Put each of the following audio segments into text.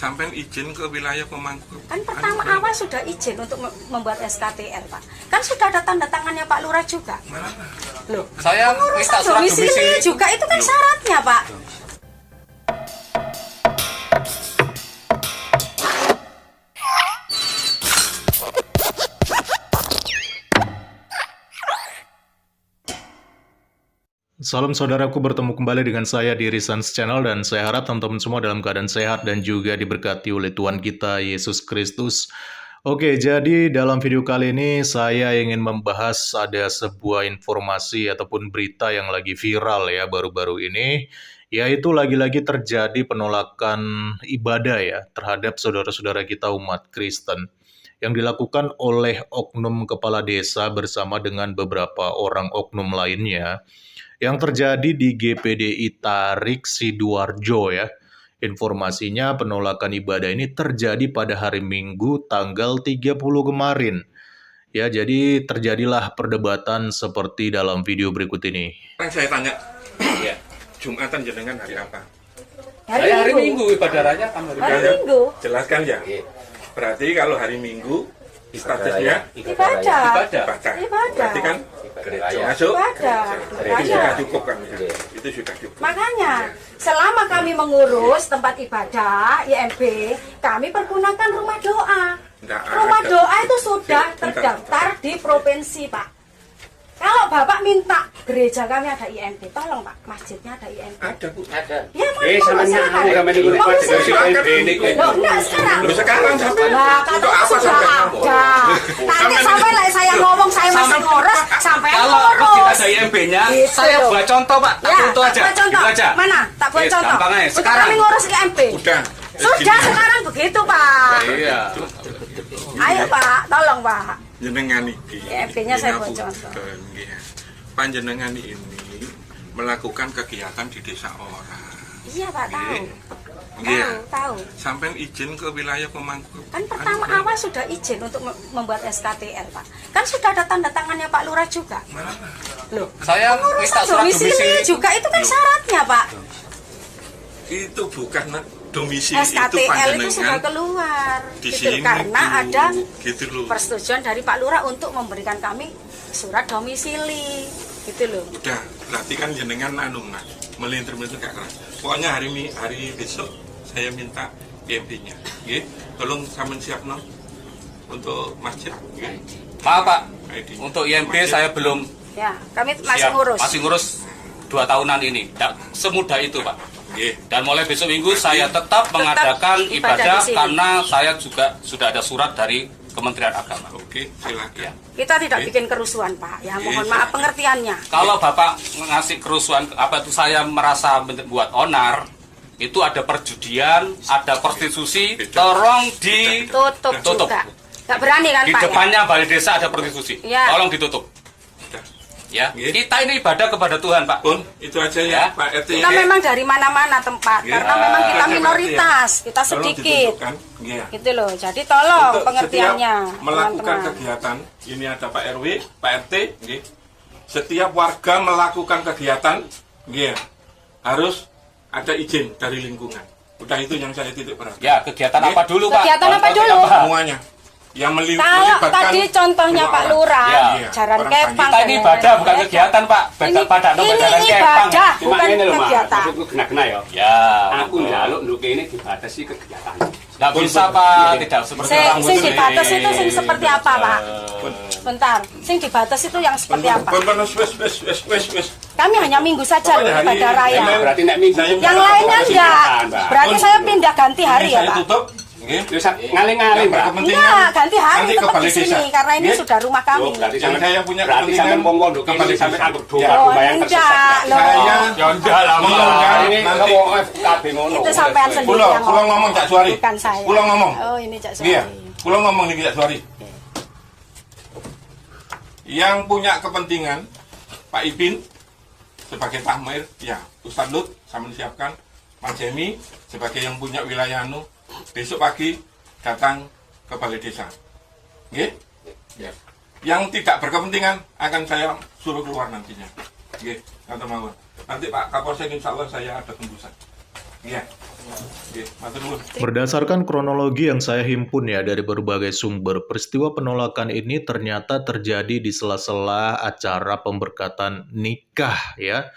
sampai izin ke wilayah pemangku. Kan pertama awal sudah izin untuk membuat SKTL, Pak. Kan sudah ada tanda tangannya Pak Lurah juga. Mana? Loh, Saya minta surat domisili juga itu kan syaratnya, Pak. Salam saudaraku, bertemu kembali dengan saya di Risans Channel dan saya harap teman-teman semua dalam keadaan sehat dan juga diberkati oleh Tuhan kita Yesus Kristus. Oke, jadi dalam video kali ini saya ingin membahas ada sebuah informasi ataupun berita yang lagi viral ya baru-baru ini, yaitu lagi-lagi terjadi penolakan ibadah ya terhadap saudara-saudara kita umat Kristen yang dilakukan oleh oknum kepala desa bersama dengan beberapa orang oknum lainnya yang terjadi di GPDI Tarik Sidoarjo ya. Informasinya penolakan ibadah ini terjadi pada hari Minggu tanggal 30 kemarin. Ya, jadi terjadilah perdebatan seperti dalam video berikut ini. Saya tanya, ya, Jumatan jenengan hari apa? hari Minggu ibadah raya kan Hari Minggu. Jelaskan ya. Berarti kalau hari Minggu statusnya Ibadah. Berarti kan masuk Ibadah. itu sudah cukup kan ya? Itu sudah cukup. Makanya, selama kami mengurus tempat ibadah, IMB, kami pergunakan rumah doa. Rumah doa itu sudah terdaftar di provinsi, Pak. Kalau Bapak minta gereja kami ada IMB, tolong Pak, masjidnya ada IMB. Ada Bu. ada. Ya, sama enggak sekarang. Sekarang sampai Nah, untuk katanya apa sudah sampai kamu? ada. Nanti sampai lah saya ngomong, saya masih ngurus, sampai Kalau tidak ngurus. ada IMB-nya, Gitu saya loh. buat contoh Pak, tak Ya, contoh aja. buat contoh. Gitu aja. Mana? Tak buat Yes, contoh. gampang aja. Untuk Sekarang. kami ngurus IMB. Udah. Sudah sekarang begitu, Pak. Iya. Ayo Pak, tolong Pak. Jenengan iki. IMB-nya saya buat contoh. Panjenengan ini melakukan kegiatan di desa orang. Iya Pak, tahu. Iya. Tahu. Sampai izin ke wilayah pemangku. Kan pertama awal sudah izin untuk membuat SKTL, Pak. Kan sudah ada tanda tangannya Pak Lurah juga. Mana? Loh, Saya minta pengurusan surat domisili domisili juga itu kan syaratnya, Pak. Itu bukan domisili, itu SKTL itu sudah panjenengan keluar. di Gitu, sini karena Bu. ada gitu loh. persetujuan dari Pak Lurah untuk memberikan kami surat domisili. Gitu loh. Udah, berarti kan jenengan Mas, melintir-melintir gak keras. Pokoknya hari besok saya minta IMB-nya. Nggih, tolong sampean siapno untuk masjid, nggih. Maaf Pak, ID. untuk IMB Masjid. saya belum Ya, kami masih siap. ngurus. Masih ngurus 2 tahunan ini. Tidak semudah itu Pak. Nggih. Dan mulai besok Minggu saya tetap mengadakan ibadah ibadah di sini. karena saya juga sudah ada surat dari Kementerian Agama. Oke, silakan. Ya. Kita tidak Oke. bikin kerusuhan, Pak. Ya, mohon Oke, maaf silakan. pengertiannya. Kalau Bapak ngasih kerusuhan, apa itu saya merasa buat onar, itu ada perjudian, ada prostitusi, tolong Tutup Tutup. juga. Gak berani kan, di Pak? depannya balai desa ada prostitusi, Ya. tolong ditutup. Udah. Ya, Oke. kita ini ibadah kepada Tuhan Pak. Pun, itu aja ya, Ya. Pak RT. Kita memang dari mana-mana tempat, Ya. karena memang kita Ya. minoritas, kita Tolong sedikit. ditutup, kan? Iya. Gitu loh. Jadi tolong Untuk pengertiannya, setiap melakukan teman-teman. kegiatan, ini ada Pak RW, Pak RT, nggih. Setiap warga melakukan kegiatan, nggih, harus ada izin dari lingkungan. Udah itu yang saya titik berat. Ya, kegiatan Oke. apa dulu Pak? Kegiatan apa Contohnya dulu? Semuanya yang Kalau melibatkan tadi contohnya dua Pak orang. Lurah, Ya. jaran Orang kepang. Kita dan ini lain-lain. ibadah bukan kegiatan Pak. Ini Badan kepang. ibadah, Cuma bukan ini loh, Mas. kegiatan. Maksudku kena-kena ya. Ya, Aku njaluk nduk ini dibatasi kegiatan. nggak bisa Pak, tidak seperti orang Sing muslim. dibatas itu sing seperti apa, Pak? Bentar, sing dibatas itu yang seperti apa? Wes. Kami hanya minggu saja loh Pokoknya hari ibadah raya. ini Berarti nek minggu Saya- Yang lainnya enggak. Berarti saya pindah ganti hari ya, Saya Pak? tutup, nggih. terus ngaling-ngaling, Yang Pak. berkepentingan Enggak, ganti hari nanti tetap ke balai di sini desa. karena ini Nggih. sudah rumah kami. Oh, berarti Yang saya punya berarti kepentingan sampean wong nduk kembali ini sampean desa. anggur doa Ya. lumayan enggak, tersesat. loh. Saya Ya udah lah, mengundang Ini nanti kamu FKB ngono. Itu sampean sendiri Kulo yang ngomong Cak Suari. Bukan saya. Kulo ngomong. Oh, ini Cak Suari. Iya, kulo ngomong nih Cak Suari. Yang punya kepentingan Pak Ipin sebagai Tahmir, ya Ustadz Lut sama disiapkan, Mas Jemi sebagai yang punya wilayah anu, besok pagi datang ke balai desa. Nggih? Ya. Yang tidak berkepentingan akan saya suruh keluar nantinya. Nggih, kata mawon. Nanti Pak Kapolsek insya Allah saya ada tembusan. Iya. Oke, matur nuwun. Berdasarkan kronologi yang saya himpun ya dari berbagai sumber, peristiwa penolakan ini ternyata terjadi di sela-sela acara pemberkatan nikah ya.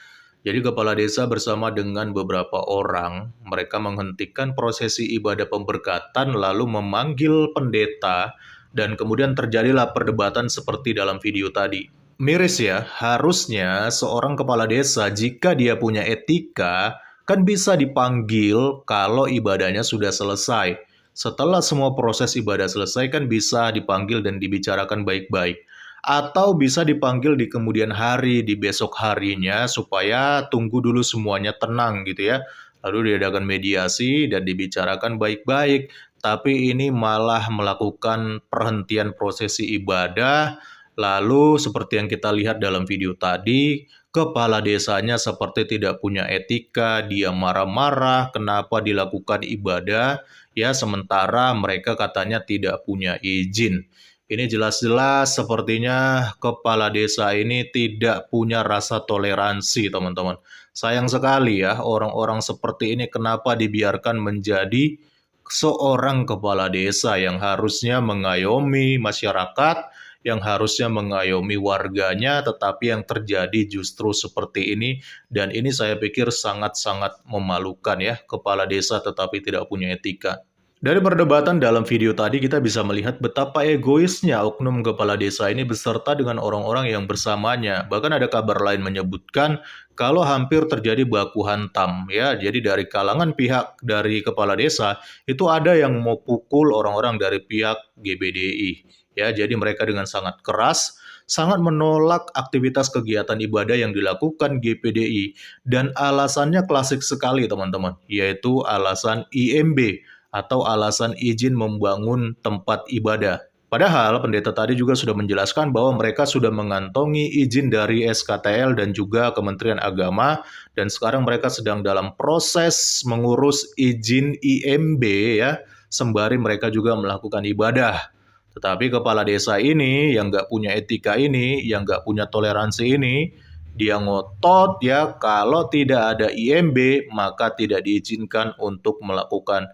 Jadi kepala desa bersama dengan beberapa orang, mereka menghentikan prosesi ibadah pemberkatan lalu memanggil pendeta dan kemudian terjadilah perdebatan seperti dalam video tadi. Miris ya, harusnya seorang kepala desa jika dia punya etika kan bisa dipanggil kalau ibadahnya sudah selesai. Setelah semua proses ibadah selesai kan bisa dipanggil dan dibicarakan baik-baik. Atau bisa dipanggil di kemudian hari, di besok harinya supaya tunggu dulu semuanya tenang gitu ya. Lalu diadakan mediasi dan dibicarakan baik-baik. Tapi ini malah melakukan perhentian prosesi ibadah. Lalu seperti yang kita lihat dalam video tadi, kepala desanya seperti tidak punya etika, dia marah-marah kenapa dilakukan ibadah, ya sementara mereka katanya tidak punya izin. Ini jelas-jelas sepertinya kepala desa ini tidak punya rasa toleransi, teman-teman. Sayang sekali ya, orang-orang seperti ini kenapa dibiarkan menjadi seorang kepala desa yang harusnya mengayomi masyarakat, yang harusnya mengayomi warganya, tetapi yang terjadi justru seperti ini. Dan ini saya pikir sangat-sangat memalukan ya, kepala desa tetapi tidak punya etika. Dari perdebatan dalam video tadi kita bisa melihat betapa egoisnya oknum kepala desa ini beserta dengan orang-orang yang bersamanya. Bahkan ada kabar lain menyebutkan kalau hampir terjadi baku hantam ya. Jadi dari kalangan pihak dari kepala desa itu ada yang mau pukul orang-orang dari pihak GBDI. Ya, jadi mereka dengan sangat keras, sangat menolak aktivitas kegiatan ibadah yang dilakukan GPDI. Dan alasannya klasik sekali teman-teman, yaitu alasan IMB atau alasan izin membangun tempat ibadah. Padahal pendeta tadi juga sudah menjelaskan bahwa mereka sudah mengantongi izin dari SKTL dan juga Kementerian Agama. Dan sekarang mereka sedang dalam proses mengurus izin IMB ya, sembari mereka juga melakukan ibadah. Tetapi kepala desa ini yang nggak punya etika ini, yang nggak punya toleransi ini, dia ngotot ya kalau tidak ada IMB maka tidak diizinkan untuk melakukan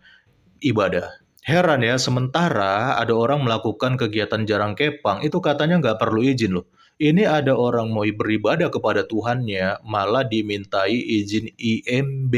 ibadah. Heran ya, sementara ada orang melakukan kegiatan jarang kepang itu katanya nggak perlu izin loh. Ini ada orang mau beribadah kepada Tuhannya malah dimintai izin IMB.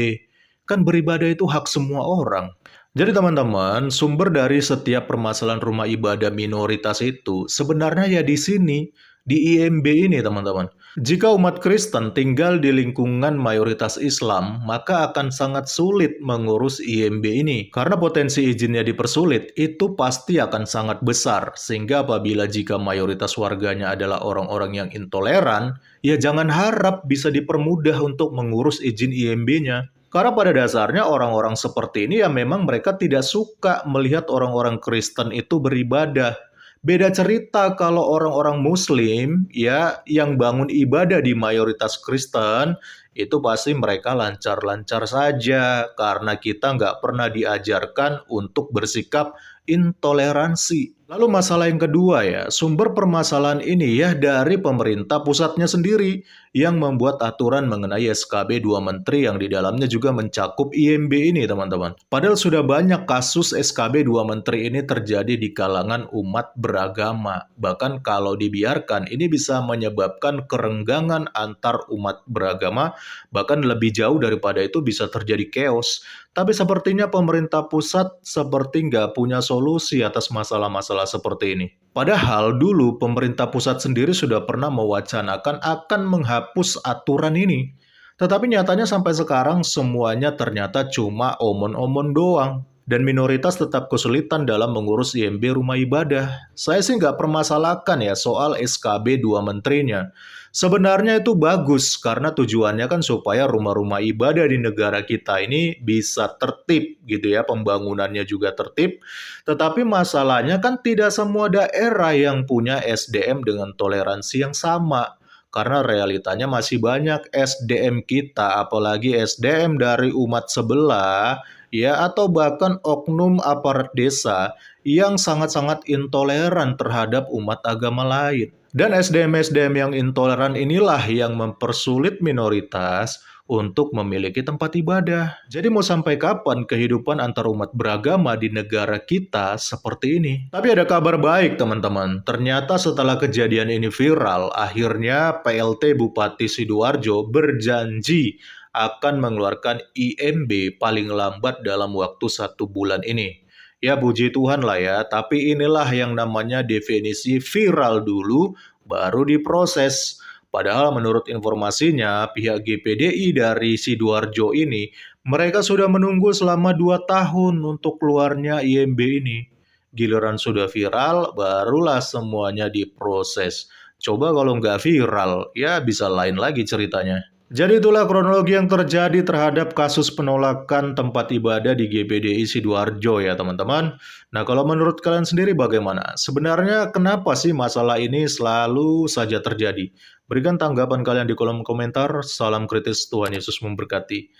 Kan beribadah itu hak semua orang. Jadi teman-teman, sumber dari setiap permasalahan rumah ibadah minoritas itu sebenarnya ya di sini, di IMB ini teman-teman. Jika umat Kristen tinggal di lingkungan mayoritas Islam, maka akan sangat sulit mengurus IMB ini. Karena potensi izinnya dipersulit, itu pasti akan sangat besar. Sehingga apabila jika mayoritas warganya adalah orang-orang yang intoleran, ya jangan harap bisa dipermudah untuk mengurus izin IMB-nya. Karena pada dasarnya orang-orang seperti ini ya memang mereka tidak suka melihat orang-orang Kristen itu beribadah. Beda cerita kalau orang-orang Muslim ya yang bangun ibadah di mayoritas Kristen, itu pasti mereka lancar-lancar saja karena kita nggak pernah diajarkan untuk bersikap intoleransi. Lalu masalah yang kedua ya, sumber permasalahan ini ya dari pemerintah pusatnya sendiri yang membuat aturan mengenai SKB 2 Menteri yang di dalamnya juga mencakup IMB ini teman-teman. Padahal sudah banyak kasus SKB 2 Menteri ini terjadi di kalangan umat beragama. Bahkan kalau dibiarkan ini bisa menyebabkan kerenggangan antar umat beragama, bahkan lebih jauh daripada itu bisa terjadi chaos. Tapi sepertinya pemerintah pusat seperti nggak punya solusi atas masalah-masalah seperti ini. Padahal dulu pemerintah pusat sendiri sudah pernah mewacanakan akan menghapus aturan ini. Tetapi nyatanya sampai sekarang semuanya ternyata cuma omon-omon doang. Dan minoritas tetap kesulitan dalam mengurus IMB rumah ibadah. Saya sih nggak permasalahkan ya soal SKB 2 menterinya. Sebenarnya itu bagus karena tujuannya kan supaya rumah-rumah ibadah di negara kita ini bisa tertib gitu ya, pembangunannya juga tertib. Tetapi masalahnya kan tidak semua daerah yang punya SDM dengan toleransi yang sama. Karena realitanya masih banyak SDM kita, apalagi SDM dari umat sebelah, ya atau bahkan oknum aparat desa yang sangat-sangat intoleran terhadap umat agama lain. Dan SDM-SDM yang intoleran inilah yang mempersulit minoritas untuk memiliki tempat ibadah. Jadi mau sampai kapan kehidupan antar umat beragama di negara kita seperti ini? Tapi ada kabar baik teman-teman. Ternyata setelah kejadian ini viral, akhirnya PLT Bupati Sidoarjo berjanji akan mengeluarkan IMB paling lambat dalam waktu 1 bulan ini. Ya puji Tuhan lah ya, tapi inilah yang namanya definisi viral dulu, baru diproses. Padahal menurut informasinya, pihak GPDI dari Sidoarjo ini, mereka sudah menunggu selama 2 tahun untuk keluarnya IMB ini. Giliran sudah viral, barulah semuanya diproses. Coba kalau nggak viral, ya bisa lain lagi ceritanya. Jadi itulah kronologi yang terjadi terhadap kasus penolakan tempat ibadah di GPDI Sidoarjo ya teman-teman. Nah kalau menurut kalian sendiri bagaimana? Sebenarnya kenapa sih masalah ini selalu saja terjadi? Berikan tanggapan kalian di kolom komentar. Salam kritis, Tuhan Yesus memberkati.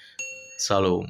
Salam.